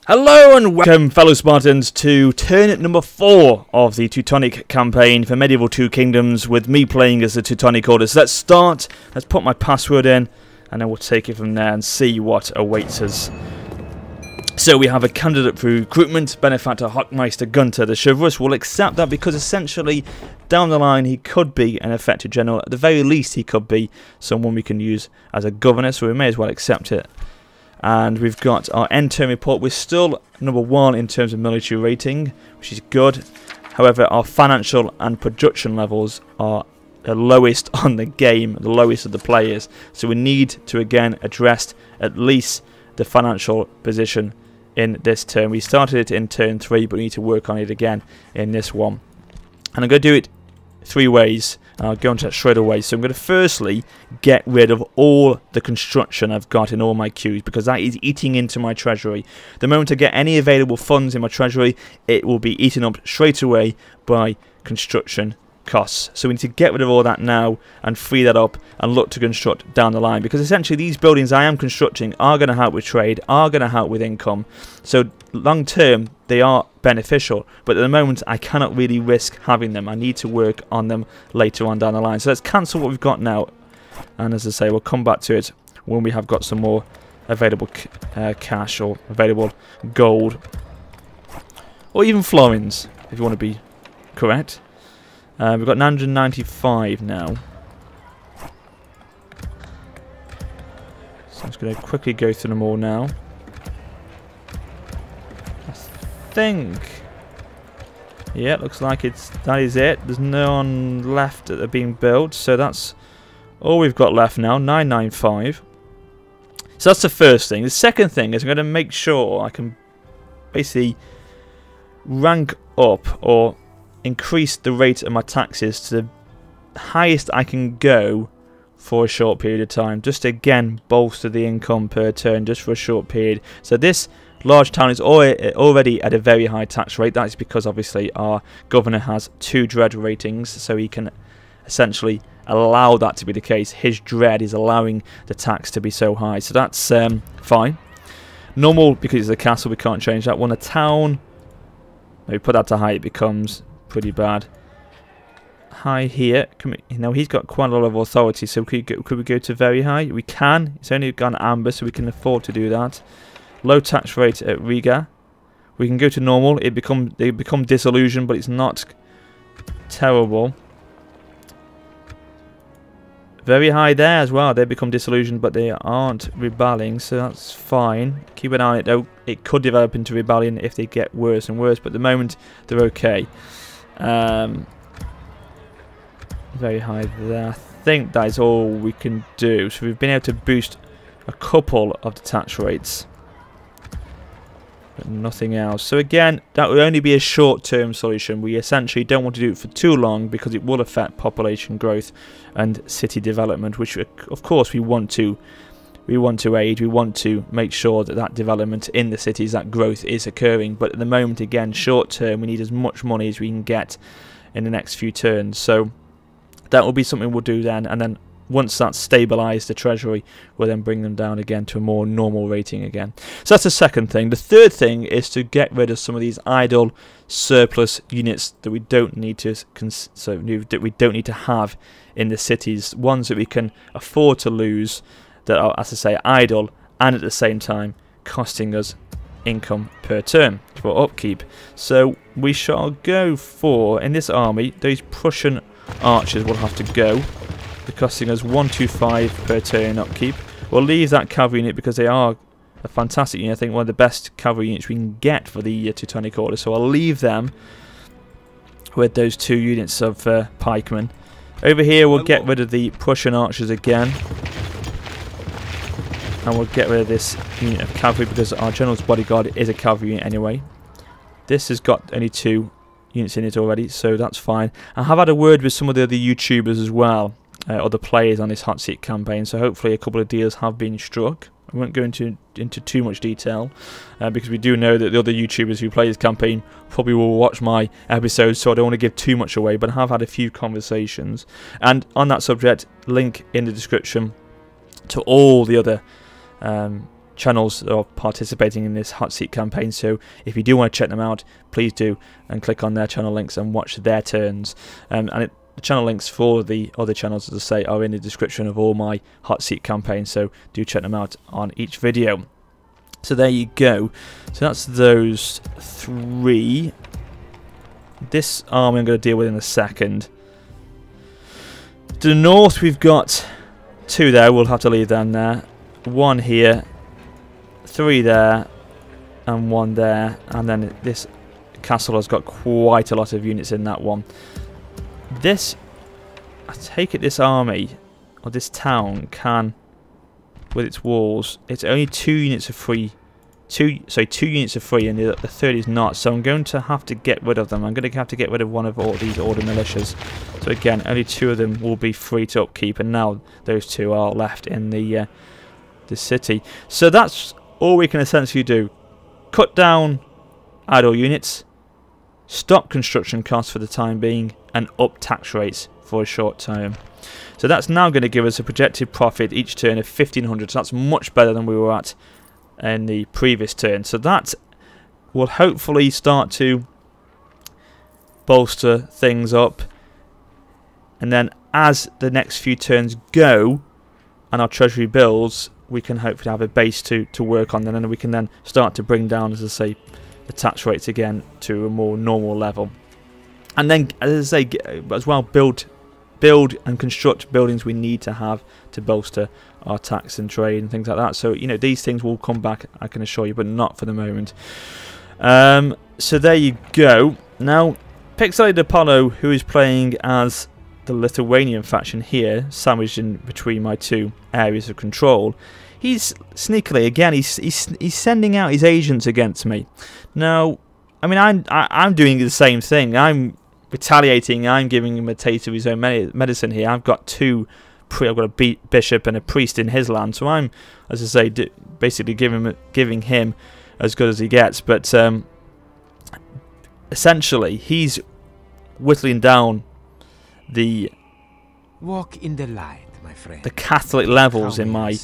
Hello and welcome, fellow Spartans, to turn number 4 of the Teutonic campaign for Medieval Two Kingdoms, with me playing as the Teutonic Order. So let's start, let's put my password in, and then we'll take it from there and see what awaits us. So we have a candidate for recruitment, Benefactor Hockmeister Gunter the Chivalrous. We'll accept that because essentially, down the line, he could be an effective general. At the very least, he could be someone we can use as a governor, so we may as well accept it. And we've got our end term report. We're still number 1 in terms of military rating, which is good. However, our financial and production levels are the lowest on the game, the lowest of the players. So we need to again address at least the financial position in this turn. We started it in turn 3, but we need to work on it again in this one. And I'm going to do it 3 ways. I'll go into that straight away. So I'm going to firstly get rid of all the construction I've got in all my queues, because that is eating into my treasury. The moment I get any available funds in my treasury, it will be eaten up straight away by construction costs. So we need to get rid of all that now and free that up and look to construct down the line, because essentially these buildings I am constructing are going to help with trade, are going to help with income. So long term they are beneficial, but at the moment I cannot really risk having them. I need to work on them later on down the line. So let's cancel what we've got now, and as I say, we'll come back to it when we have got some more available cash or available gold, or even florins if you want to be correct. We've got 995 now. So I'm just going to quickly go through them all now. I think, yeah, looks like that is it. There's no one left that are being built, so that's all we've got left now. 995. So that's the first thing. The second thing is I'm going to make sure I can basically rank up or increase the rate of my taxes to the highest I can go for a short period of time, just to again bolster the income per turn just for a short period. So this large town is already at a very high tax rate. That is because obviously our governor has 2 dread ratings, so he can essentially allow that to be the case. His dread is allowing the tax to be so high, so that's fine. Normal, because it's a castle, we can't change that one. A town, maybe put that to high, it becomes pretty bad. High here, he's got quite a lot of authority, so could we go to very high? We can. It's only gone amber, so we can afford to do that. Low tax rate at Riga. We can go to normal. They become disillusioned, but it's not terrible. Very high there as well. They become disillusioned, but they aren't rebelling, so that's fine. Keep an eye on it though. It could develop into rebellion if they get worse and worse, but at the moment they're okay. Very high there. I think that is all we can do. So we've been able to boost a couple of the tax rates, but nothing else. So again, that will only be a short-term solution. We essentially don't want to do it for too long, because it will affect population growth and city development, which of course we want to aid. We want to make sure that that development in the cities, that growth is occurring. But at the moment, again, short term, we need as much money as we can get in the next few turns. So that will be something we'll do then, and then once that's stabilised the treasury, we'll then bring them down again to a more normal rating again. So that's the second thing. The third thing is to get rid of some of these idle surplus units that we don't need to have in the cities, ones that we can afford to lose, that are, as I say, idle, and at the same time costing us income per turn for upkeep. So we shall go for, in this army, those Prussian archers will have to go. They're costing us 125 per turn upkeep. We'll leave that cavalry unit because they are a fantastic unit. I think one of the best cavalry units we can get for the Teutonic Order. So I'll leave them with those 2 units of pikemen. Over here we'll get rid of the Prussian archers again, and we'll get rid of this unit of cavalry because our general's bodyguard is a cavalry unit anyway. This has got only 2 units in it already, so that's fine. I have had a word with some of the other YouTubers as well, other players on this Hotseat campaign, so hopefully a couple of deals have been struck. I won't go into too much detail, because we do know that the other YouTubers who play this campaign probably will watch my episodes, so I don't want to give too much away, but I have had a few conversations. And on that subject, link in the description to all the other channels that are participating in this Hotseat campaign, so if you do want to check them out, please do, and click on their channel links and watch their turns. The channel links for the other channels, as I say, are in the description of all my Hotseat campaigns, so do check them out on each video. So there you go. So that's those 3. This army I'm going to deal with in a second. To the north we've got 2 there, we'll have to leave them there. 1 here, 3 there, and 1 there. And then this castle has got quite a lot of units in that one. This, I take it this army, or this town, can, with its walls, it's only 2 units of free. 2 units are free, and the third is not. So I'm going to have to get rid of them. I'm going to have to get rid of one of all these order militias. So again, only 2 of them will be free to upkeep, and now those 2 are left in the city. So that's all we can essentially do: cut down idle units, stop construction costs for the time being, and up tax rates for a short term. So that's now going to give us a projected profit each turn of 1,500. So that's much better than we were at in the previous turn. So that will hopefully start to bolster things up, and then as the next few turns go and our treasury builds, we can hopefully have a base to work on, and then we can then start to bring down, as I say, the tax rates again to a more normal level. And then, as I say, as well, build and construct buildings we need to have to bolster our tax and trade and things like that. So, you know, these things will come back, I can assure you, but not for the moment. So there you go. Now, Pixelated Apollo, who is playing as the Lithuanian faction here, sandwiched in between my 2 areas of control, he's sneakily, again, he's sending out his agents against me. Now, I mean, I'm doing the same thing. I'm retaliating. I'm giving him a taste of his own medicine here. I've got 2. I've got a bishop and a priest in his land, so I'm, as I say, basically giving him as good as he gets. But essentially, he's whittling down the walk in the light, my friend. The Catholic levels in my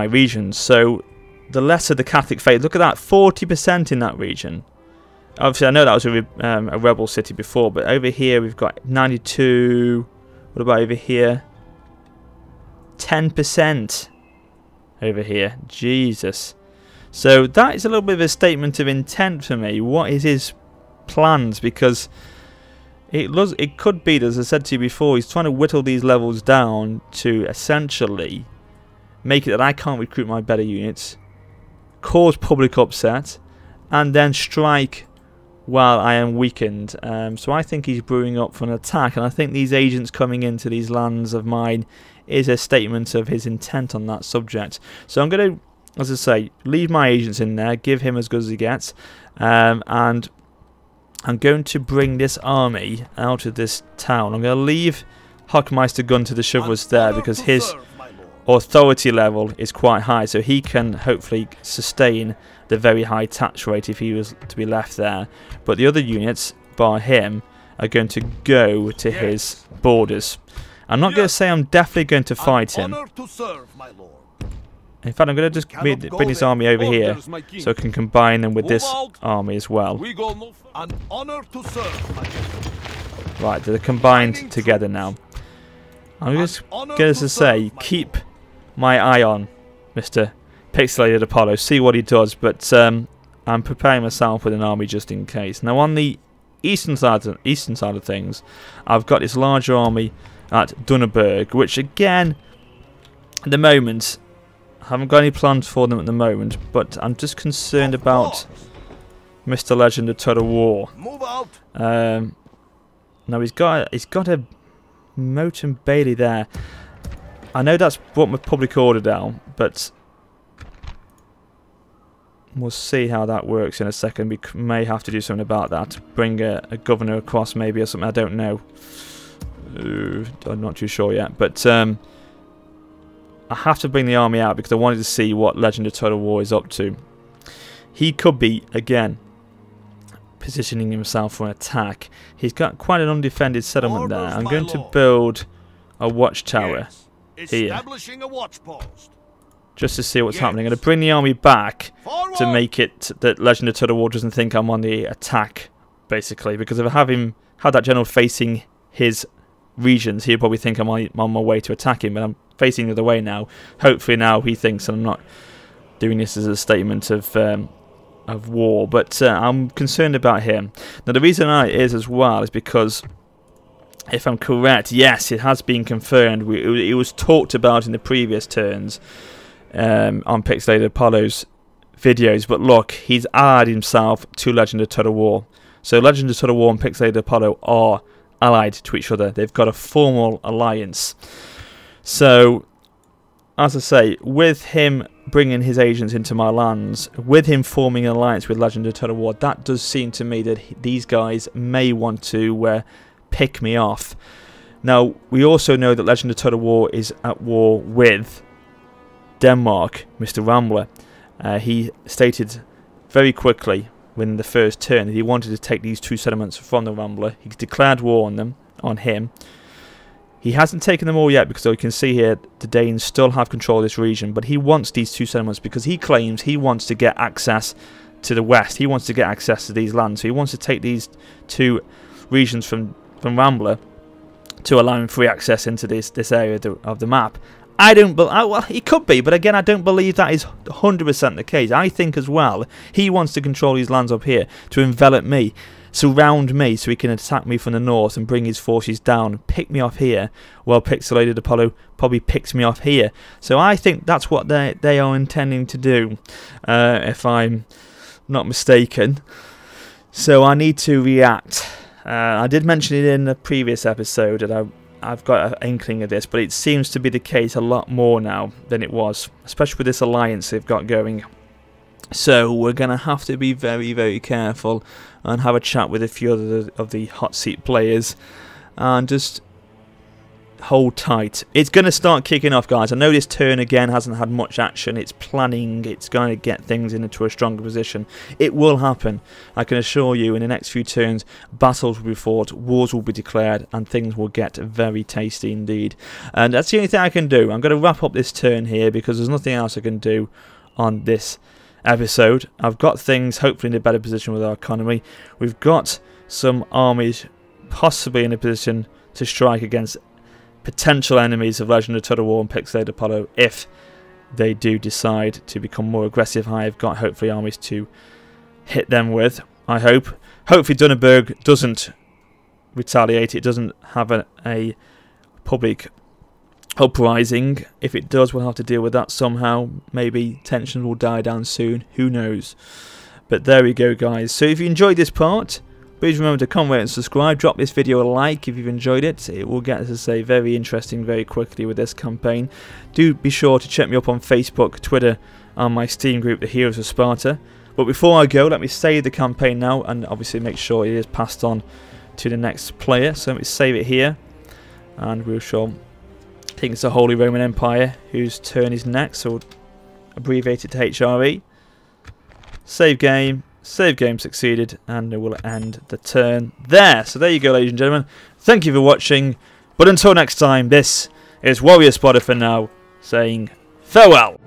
regions. So the lesser the Catholic faith, look at that, 40% in that region. Obviously, I know that was a rebel city before, but over here we've got 92. What about over here? 10% over here. Jesus. So that is a little bit of a statement of intent for me. What is his plans? Because it could be, as I said to you before, he's trying to whittle these levels down to essentially make it that I can't recruit my better units, cause public upset, and then strike while I am weakened. So I think he's brewing up for an attack, and I think these agents coming into these lands of mine is a statement of his intent on that subject. So I'm going to, as I say, leave my agents in there, give him as good as he gets, and I'm going to bring this army out of this town. I'm going to leave Hockmeister Gun to the chivalrous there, because his authority level is quite high, so he can hopefully sustain the very high tax rate if he was to be left there. But the other units, bar him, are going to go to his borders. I'm not going to say I'm definitely going to fight him. In fact, I'm going to just bring this army over here so I can combine them with this army as well. Right, they're combined together now. I'm just going to say, keep my eye on Mr. Pixelated Apollo, see what he does, but I'm preparing myself with an army just in case. Now on the eastern side of things, I've got this larger army at Dunneberg, which again, at the moment, I haven't got any plans for them at the moment, but I'm just concerned about Mr. Legend of Total War. Now he's got a Moat and Bailey there. I know that's brought my public order down, but we'll see how that works in a second. We may have to do something about that. Bring a governor across maybe or something. I don't know. I'm not too sure yet. But I have to bring the army out because I wanted to see what Legend of Total War is up to. He could be, again, positioning himself for an attack. He's got quite an undefended settlement there. I'm going to build a watchtower here. Establishing a watch post. just to see what's happening. I'm going to bring the army back to make it that Legend of Total War doesn't think I'm on the attack, basically. Because if I have him had that general facing his regions, he'll probably think I'm on my way to attack him. But I'm facing the other way now. Hopefully now he thinks I'm not doing this as a statement of war. But I'm concerned about him. Now the reason as well is because, if I'm correct, yes, it has been confirmed. It was talked about in the previous turns on Pixelated Apollo's videos, but look, he's allied himself to Legend of Total War. So Legend of Total War and Pixelated Apollo are allied to each other. They've got a formal alliance. So, as I say, with him bringing his agents into my lands, with him forming an alliance with Legend of Total War, that does seem to me that these guys may want to pick me off. Now, we also know that Legend of Total War is at war with Denmark, Mr. Rambler. He stated very quickly in the first turn that he wanted to take these 2 settlements from the Rambler. He declared war on him. He hasn't taken them all yet, because you can see here the Danes still have control of this region, but he wants these 2 settlements because he claims he wants to get access to the west. He wants to get access to these lands, so he wants to take these 2 regions from Rambler to allow him free access into this area of the map. Well, he could be, but again, I don't believe that is 100% the case. I think as well, he wants to control these lands up here, to envelop me, surround me, so he can attack me from the north and bring his forces down, pick me off here, while Pixelated Apollo probably picks me off here. So I think that's what they are intending to do, if I'm not mistaken. So I need to react. I did mention it in the previous episode that I've got an inkling of this, but it seems to be the case a lot more now than it was, especially with this alliance they've got going. So we're going to have to be very, very careful and have a chat with a few other of the hot seat players and just hold tight. It's going to start kicking off, guys. I know this turn again hasn't had much action. It's planning. It's going to get things into a stronger position. It will happen. I can assure you in the next few turns, battles will be fought, wars will be declared, and things will get very tasty indeed. And that's the only thing I can do. I'm going to wrap up this turn here because there's nothing else I can do on this episode. I've got things hopefully in a better position with our economy. We've got some armies possibly in a position to strike against potential enemies of Legend of Total War and Pixelated Apollo if they do decide to become more aggressive. I've got hopefully armies to hit them with, I hope. Hopefully Dunneberg doesn't retaliate. It doesn't have a public uprising. If it does, we'll have to deal with that somehow. Maybe tensions will die down soon. Who knows? But there we go, guys. So if you enjoyed this part, please remember to comment, rate and subscribe. Drop this video a like if you've enjoyed it. It will get, as I say, very interesting very quickly with this campaign. Do be sure to check me up on Facebook, Twitter, and my Steam group, the Heroes of Sparta. But before I go, let me save the campaign now and obviously make sure it is passed on to the next player. So let me save it here. And we shall... I think it's the Holy Roman Empire whose turn is next. So we'll abbreviate it to HRE. Save game succeeded, and it will end the turn there. So there you go, ladies and gentlemen. Thank you for watching, but until next time, this is WarriorofSparta for now, saying farewell.